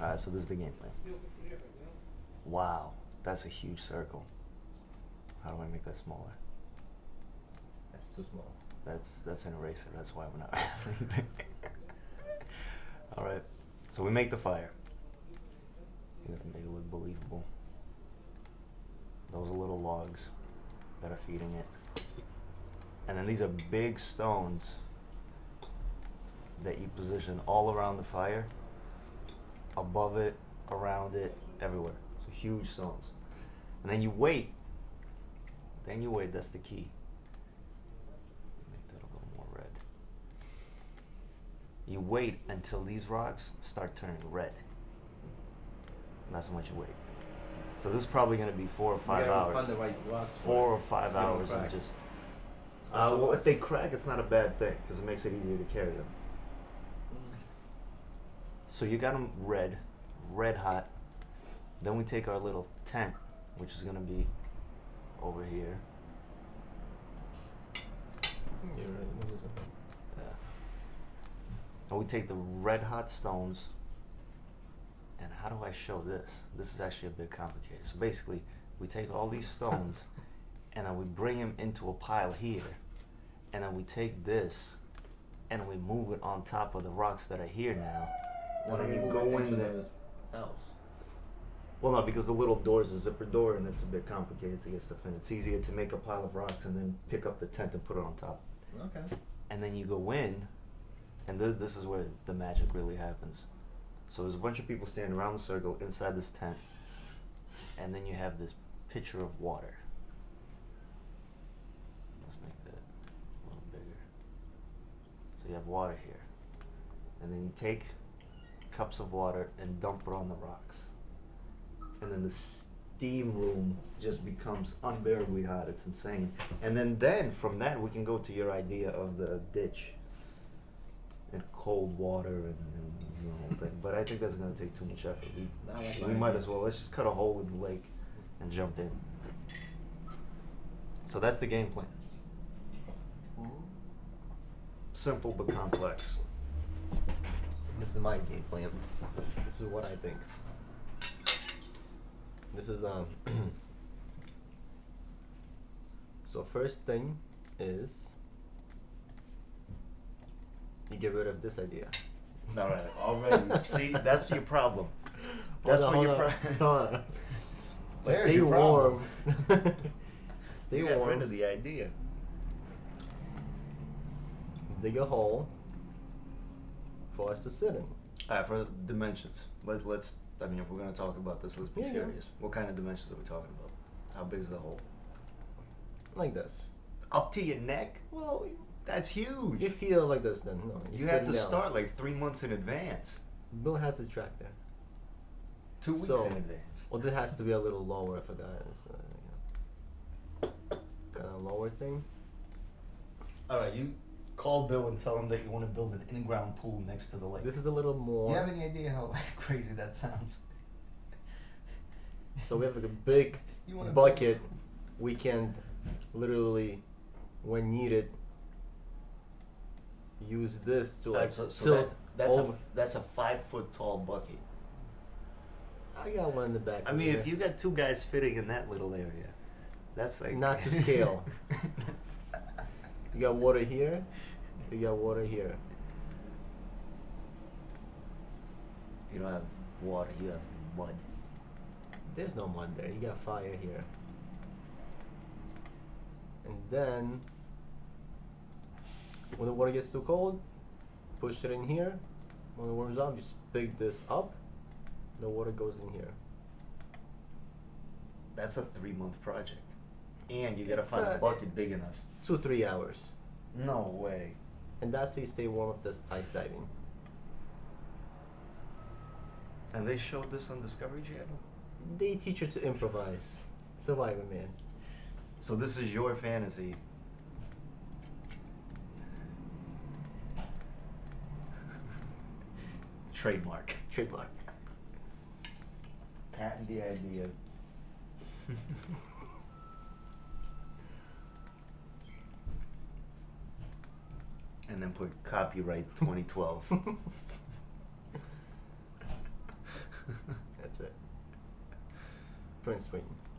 Alright, so this is the game plan. Wow, that's a huge circle. How do I make that smaller? That's too small. That's an eraser. That's why we're not. All right. So we make the fire. You gotta make it look believable. Those are little logs that are feeding it, and then these are big stones that you position all around the fire, above it, around it, everywhere. So huge stones, and then you wait. Then you wait. That's the key. You wait until these rocks start turning red. And that's how much you wait. So this is probably going to be 4 or 5 hours. Find the right rocks 4 or 5 hours of just. Well, if they crack, it's not a bad thing because it makes it easier to carry them. So you got them red hot. Then we take our little tent, which is going to be over here. You're right. And we take the red hot stones, and how do I show this? This is actually a bit complicated. So basically, we take all these stones, and then we bring them into a pile here, and then we take this, and we move it on top of the rocks that are here now. And then you go in there. House. Well, no, because the little door is a zipper door, and it's a bit complicated to get stuff in. It's easier to make a pile of rocks and then pick up the tent and put it on top. Okay. And then you go in. And this is where the magic really happens. So there's a bunch of people standing around the circle inside this tent, and then you have this pitcher of water. Let's make that a little bigger. So you have water here. And then you take cups of water and dump it on the rocks. And then the steam room just becomes unbearably hot. It's insane. And then from that we can go to your idea of the ditch. And cold water and the whole thing. But I think that's going to take too much effort. We might as well. Let's just cut a hole in the lake and jump in. So that's the game plan. Simple but complex. This is my game plan. This is what I think. This is so first thing is you get rid of this idea. All right, already. See, that's your problem. That's what your problem. Stay warm. Stay warm. warm. Get rid of the idea. Dig a hole for us to sit in. All right, for dimensions. Let's. I mean, if we're gonna talk about this, let's be serious. What kind of dimensions are we talking about? How big is the hole? Like this. Up to your neck? Well, that's huge. You feel like this, then no. You have to start like 3 months in advance. Bill has a tractor. 2 weeks in advance. Well, it has to be a little lower if a guy is, kind of lower thing. All right, you call Bill and tell him that you want to build an in-ground pool next to the lake. This is a little more. Do you have any idea how crazy that sounds? So we have like a big bucket. We can literally, when needed, use this to like tilt. That's a 5 foot tall bucket. I got one in the back. I mean, if you got 2 guys fitting in that little area, that's like not to scale. You got water here. You got water here. You don't have water. You have mud. There's no mud there. You got fire here. And then, when the water gets too cold, push it in here. When it warms up, just pick this up. The water goes in here. That's a 3-month project. And you gotta find a bucket big enough. 2-3 hours. No way. And that's how you stay warm with this ice diving. And they showed this on Discovery Channel? They teach you to improvise. Survivor Man. So this is your fantasy. Trademark. Trademark. Patent the idea. And then put copyright 2012. print screen.